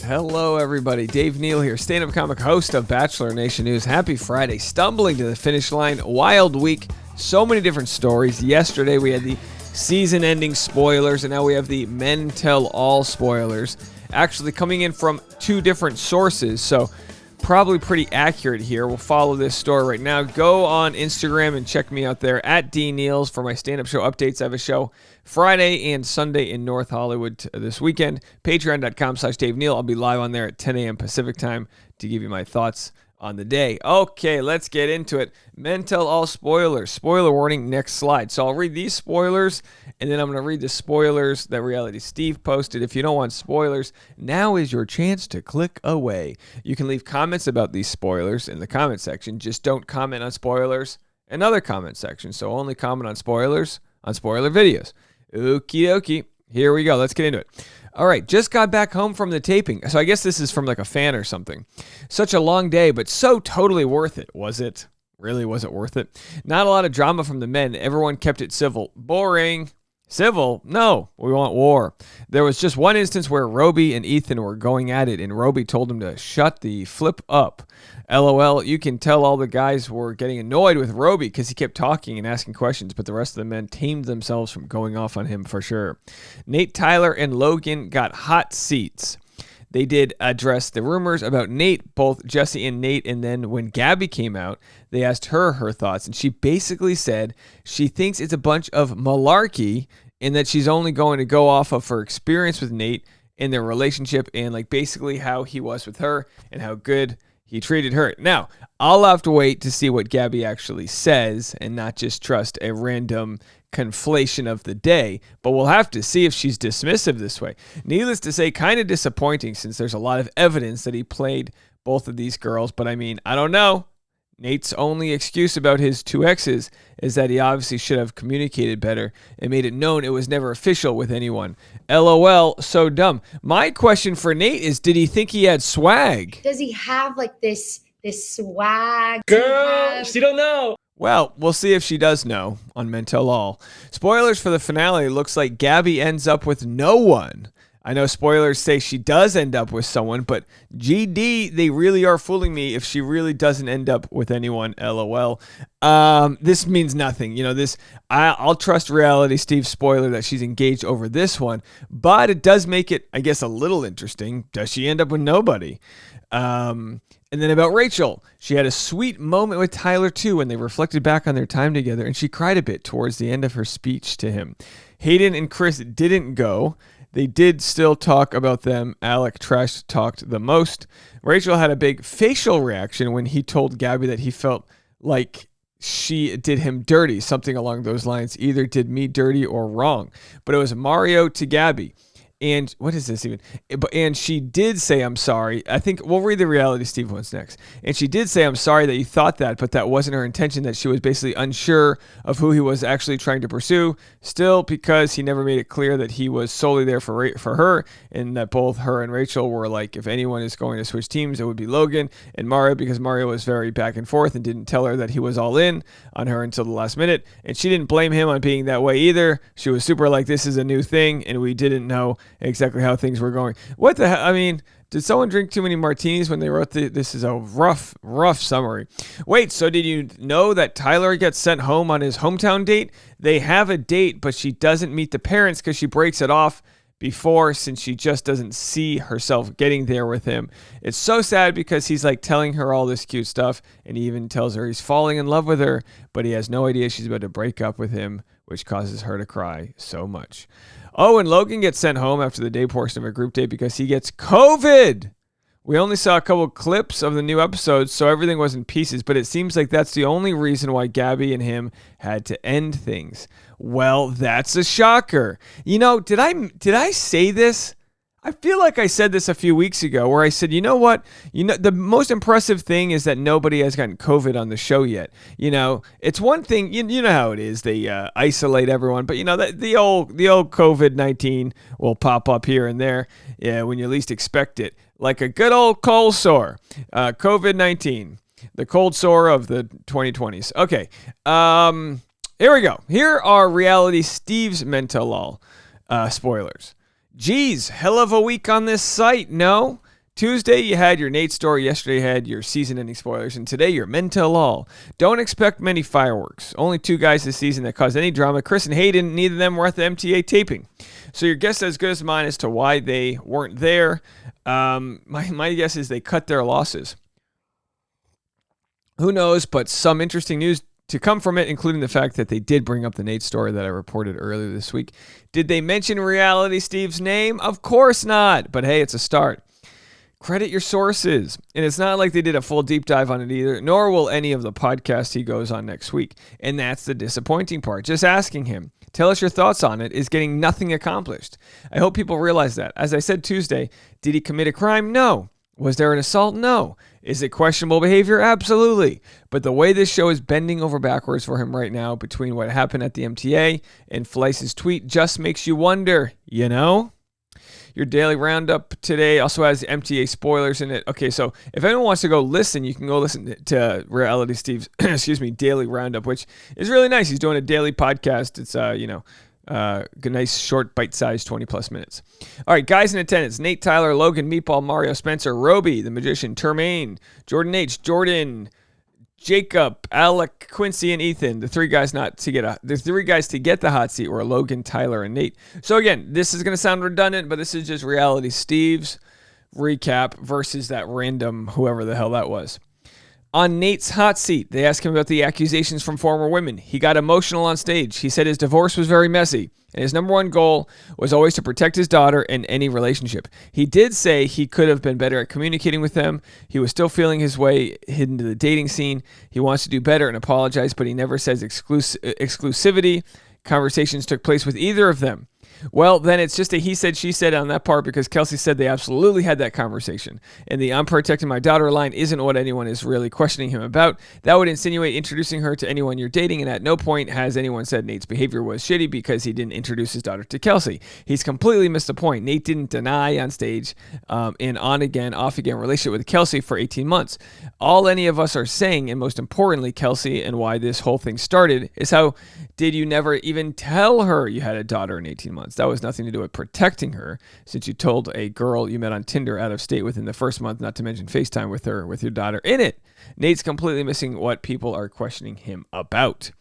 Hello, everybody. Dave Neal here, stand-up comic, host of Bachelor Nation News. Happy Friday. Stumbling to the finish line. Wild week. So many different stories. Yesterday, we had the season-ending spoilers, and now we have the Men Tell All spoilers. Actually coming in from two different sources, so probably pretty accurate here. We'll follow this story right now. Go on Instagram and check me out there at DNeals for my stand-up show updates. I have a show Friday and Sunday in North Hollywood this weekend. Patreon.com/Dave Neal. I'll be live on there at 10 a.m. Pacific time to give you my thoughts on the day. Okay, let's get into it. Men Tell All spoilers. Spoiler warning, next slide. So I'll read these spoilers, and then I'm going to read the spoilers that Reality Steve posted. If you don't want spoilers, now is your chance to click away. You can leave comments about these spoilers in the comment section. Just don't comment on spoilers in other comment sections. So only comment on spoilers on spoiler videos. Okie dokie. Here we go. Let's get into it. All right, just got back home from the taping. So I guess this is from like a fan or something. Such a long day, but so totally worth it. Was it? Really, was it worth it? Not a lot of drama from the men. Everyone kept it civil. Boring. Civil? No, we want war. There was just one instance where Roby and Ethan were going at it, and Roby told him to shut the flip up. LOL, you can tell all the guys were getting annoyed with Roby because he kept talking and asking questions, but the rest of the men tamed themselves from going off on him for sure. Nate, Tyler, and Logan got hot seats. They did address the rumors about Nate, both Jesse and Nate, and then when Gabby came out, they asked her thoughts, and she basically said she thinks it's a bunch of malarkey and that she's only going to go off of her experience with Nate in their relationship and like basically how he was with her and how good he treated her. Now, I'll have to wait to see what Gabby actually says and not just trust a random conflation of the day, but we'll have to see if she's dismissive this way. Needless to say, kind of disappointing since there's a lot of evidence that he played both of these girls, but I mean, I don't know. Nate's only excuse about his two exes is that he obviously should have communicated better and made it known it was never official with anyone. LOL, so dumb. My question for Nate is, did he think he had swag? Does he have like this swag? Girl, she don't know. Well, we'll see if she does know on Men Tell All. Spoilers for the finale. Looks like Gabby ends up with no one. I know spoilers say she does end up with someone, but GD, they really are fooling me if she really doesn't end up with anyone, LOL. This means nothing. You know, I'll trust Reality Steve's spoiler that she's engaged over this one, but it does make it, I guess, a little interesting. Does she end up with nobody? And then about Rachel, she had a sweet moment with Tyler too when they reflected back on their time together, and she cried a bit towards the end of her speech to him. Hayden and Chris didn't go. They did still talk about them. Alec trash talked the most. Rachel had a big facial reaction when he told Gabby that he felt like she did him dirty, something along those lines. Either did me dirty or wrong. But it was Mario to Gabby. And what is this even? And she did say, I'm sorry. I think we'll read the Reality Steve ones next. And she did say, I'm sorry that you thought that, but that wasn't her intention, that she was basically unsure of who he was actually trying to pursue. Still, because he never made it clear that he was solely there for her, and that both her and Rachel were like, if anyone is going to switch teams, it would be Logan and Mario, because Mario was very back and forth and didn't tell her that he was all in on her until the last minute. And she didn't blame him on being that way either. She was super like, this is a new thing, and we didn't know exactly how things were going. What the hell? I mean, did someone drink too many martinis when they wrote this is a rough summary. Wait, so did you know that Tyler gets sent home on his hometown date? They have a date, but she doesn't meet the parents because she breaks it off before, since she just doesn't see herself getting there with him. It's so sad because he's like telling her all this cute stuff, and he even tells her he's falling in love with her, but he has no idea she's about to break up with him, which causes her to cry so much. Oh, and Logan gets sent home after the day portion of a group date because he gets COVID. We only saw a couple clips of the new episodes, so everything was in pieces, but it seems like that's the only reason why Gabby and him had to end things. Well, that's a shocker. You know, did I say this? I feel like I said this a few weeks ago where I said, you know what? You know, the most impressive thing is that nobody has gotten COVID on the show yet. You know, it's one thing, you know how it is. They isolate everyone, but you know, the old COVID-19 will pop up here and there, when you least expect it. Like a good old cold sore. COVID-19, the cold sore of the 2020s. Okay. Here we go. Here are Reality Steve's Men Tell All spoilers. Geez, hell of a week on this site, no? Tuesday, you had your Nate story. Yesterday, you had your season-ending spoilers. And today, your Men Tell All. Don't expect many fireworks. Only 2 guys this season that caused any drama. Chris and Hayden, neither of them were at the MTA taping. So your guess is as good as mine as to why they weren't there. My guess is they cut their losses. Who knows, but some interesting news to come from it, including the fact that they did bring up the Nate story that I reported earlier this week. Did they mention Reality Steve's name? Of course not. But hey, it's a start. Credit your sources. And it's not like they did a full deep dive on it either, nor will any of the podcasts he goes on next week. And that's the disappointing part. Just asking him, tell us your thoughts on it, is getting nothing accomplished. I hope people realize that. As I said Tuesday, did he commit a crime? No. Was there an assault? No. Is it questionable behavior? Absolutely. But the way this show is bending over backwards for him right now between what happened at the MTA and Fleiss's tweet just makes you wonder, you know? Your daily roundup today also has MTA spoilers in it. Okay, so if anyone wants to go listen, you can go listen to Reality Steve's, daily roundup, which is really nice. He's doing a daily podcast. It's, a nice, short, bite-sized 20-plus minutes. All right, guys in attendance. Nate, Tyler, Logan, Meatball, Mario, Spencer, Roby, The Magician, Termaine, Jordan H., Jordan, Jacob, Alec, Quincy, and Ethan. The 3 guys to get the hot seat were Logan, Tyler, and Nate. So again, this is going to sound redundant, but this is just Reality Steve's recap versus that random whoever the hell that was. On Nate's hot seat, they asked him about the accusations from former women. He got emotional on stage. He said his divorce was very messy, and his number one goal was always to protect his daughter in any relationship. He did say he could have been better at communicating with them. He was still feeling his way into the dating scene. He wants to do better and apologize, but he never says exclusivity conversations took place with either of them. Well, then it's just a he said, she said on that part because Kelsey said they absolutely had that conversation. And the I'm protecting my daughter line isn't what anyone is really questioning him about. That would insinuate introducing her to anyone you're dating, and at no point has anyone said Nate's behavior was shitty because he didn't introduce his daughter to Kelsey. He's completely missed the point. Nate didn't deny on stage an on-again, off-again relationship with Kelsey for 18 months. All any of us are saying, and most importantly, Kelsey, and why this whole thing started, is how did you never even tell her you had a daughter in 18 months? That was nothing to do with protecting her, since you told a girl you met on Tinder out of state within the first month, not to mention FaceTime with her, with your daughter in it. Nate's completely missing what people are questioning him about.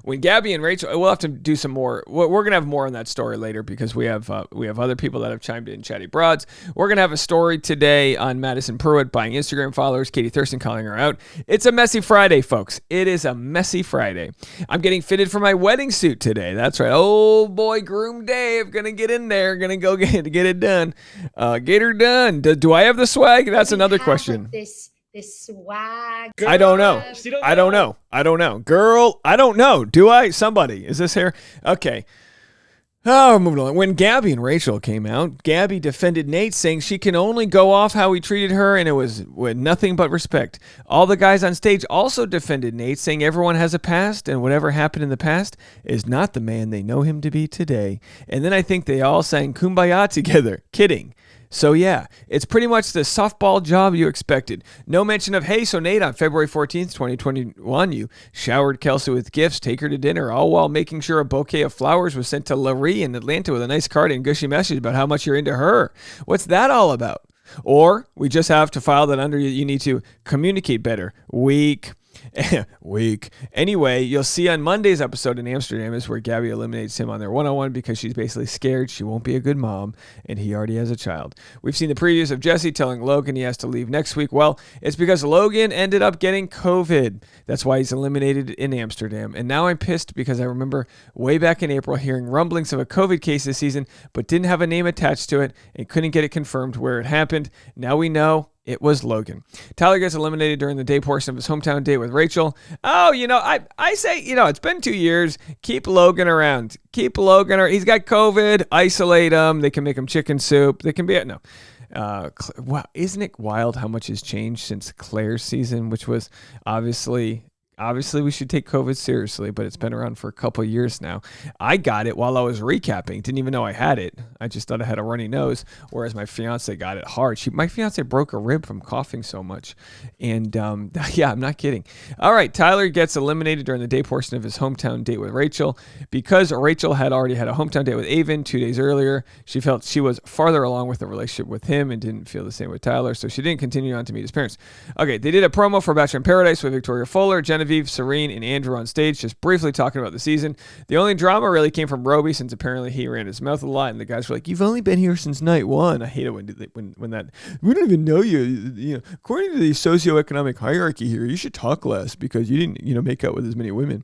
When Gabby and Rachel, we'll have to do some more. We're going to have more on that story later because we have other people that have chimed in, Chatty Broads. We're going to have a story today on Madison Pruitt buying Instagram followers, Katie Thurston calling her out. It's a messy Friday, folks. It is a messy Friday. I'm getting fitted for my wedding suit today. That's right. Oh boy, groom Dave, going to get in there, going to go get it done. Get her done. Do I have the swag? That's another question. Like this swag. Girl, I don't know. I don't know. Girl, I don't know. Do I? Somebody. Is this here? Okay. Oh, moving on. When Gabby and Rachel came out, Gabby defended Nate, saying she can only go off how he treated her, and it was with nothing but respect. All the guys on stage also defended Nate, saying everyone has a past, and whatever happened in the past is not the man they know him to be today. And then I think they all sang Kumbaya together. Kidding. So yeah, it's pretty much the softball job you expected. No mention of, hey, so Nate, on February 14th, 2021, you showered Kelsey with gifts, take her to dinner, all while making sure a bouquet of flowers was sent to Larry in Atlanta with a nice card and gushy message about how much you're into her. What's that all about? Or we just have to file that under you need to communicate better. Weak. Anyway, you'll see on Monday's episode in Amsterdam is where Gabby eliminates him on their one-on-one because she's basically scared she won't be a good mom and he already has a child. We've seen the previews of Jesse telling Logan he has to leave next week. Well, it's because Logan ended up getting COVID. That's why he's eliminated in Amsterdam. And now I'm pissed because I remember way back in April hearing rumblings of a COVID case this season, but didn't have a name attached to it and couldn't get it confirmed where it happened. Now we know. It was Logan. Tyler gets eliminated during the day portion of his hometown date with Rachel. Oh, I say, it's been 2 years. Keep Logan around. Keep Logan around. He's got COVID. Isolate him. They can make him chicken soup. They can be, no. Wow, isn't it wild how much has changed since Claire's season, which was obviously obviously we should take COVID seriously, but it's been around for a couple of years now. I got it while I was recapping. Didn't even know I had it. I just thought I had a runny nose, whereas my fiance got it hard. My fiance broke a rib from coughing so much. And yeah, I'm not kidding. All right, Tyler gets eliminated during the day portion of his hometown date with Rachel. Because Rachel had already had a hometown date with Avon 2 days earlier, she felt she was farther along with the relationship with him and didn't feel the same with Tyler, so she didn't continue on to meet his parents. Okay, they did a promo for Bachelor in Paradise with Victoria Fuller, Genevieve, Serene, and Andrew on stage, just briefly talking about the season. The only drama really came from Roby, since apparently he ran his mouth a lot, and the guys were like, "You've only been here since night one." I hate it when that, "We don't even know you. You know, according to the socioeconomic hierarchy here, you should talk less because you didn't, make out with as many women."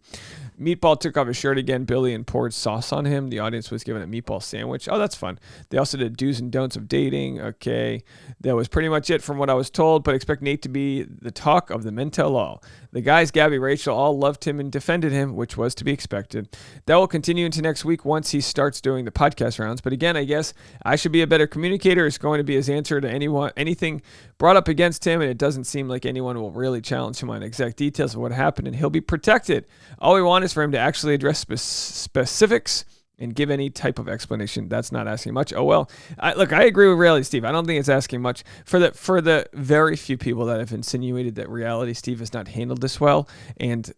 Meatball took off his shirt again, Billy, and poured sauce on him. The audience was given a meatball sandwich. Oh, that's fun. They also did do's and don'ts of dating. Okay. That was pretty much it from what I was told, but expect Nate to be the talk of the men tell all. The guys, Gabby, Rachel, all loved him and defended him, which was to be expected. That will continue into next week once he starts doing the podcast rounds. But again, I guess I should be a better communicator. It's going to be his answer to anything brought up against him, and it doesn't seem like anyone will really challenge him on exact details of what happened, and he'll be protected. All we want is for him to actually address specifics and give any type of explanation. That's not asking much. Oh, well, I agree with Reality Steve. I don't think it's asking much for the very few people that have insinuated that Reality Steve has not handled this well. And,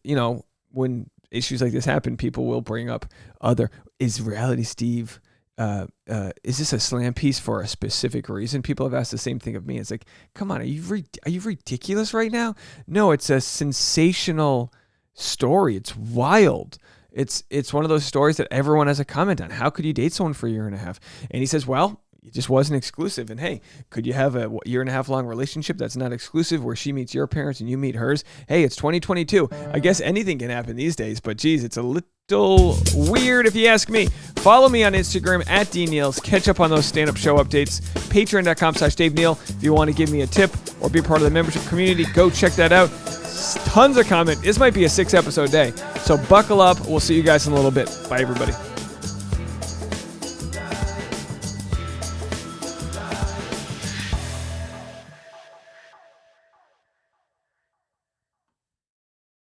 when issues like this happen, people will bring up is Reality Steve, is this a slam piece for a specific reason? People have asked the same thing of me. It's like, come on, are you ridiculous right now? No, it's a sensational story. It's wild. It's one of those stories that everyone has a comment on. How could you date someone for a year and a half? And he says, well, it just wasn't exclusive. And hey, could you have a year and a half long relationship that's not exclusive, where she meets your parents and you meet hers? Hey, it's 2022. I guess anything can happen these days, but geez, it's a little weird if you ask me. Follow me on Instagram at DNeals. Catch up on those stand-up show updates. Patreon.com/Dave Neal. If you want to give me a tip or be part of the membership community, go check that out. Tons of comment. This might be a 6-episode day. So buckle up. We'll see you guys in a little bit. Bye, everybody.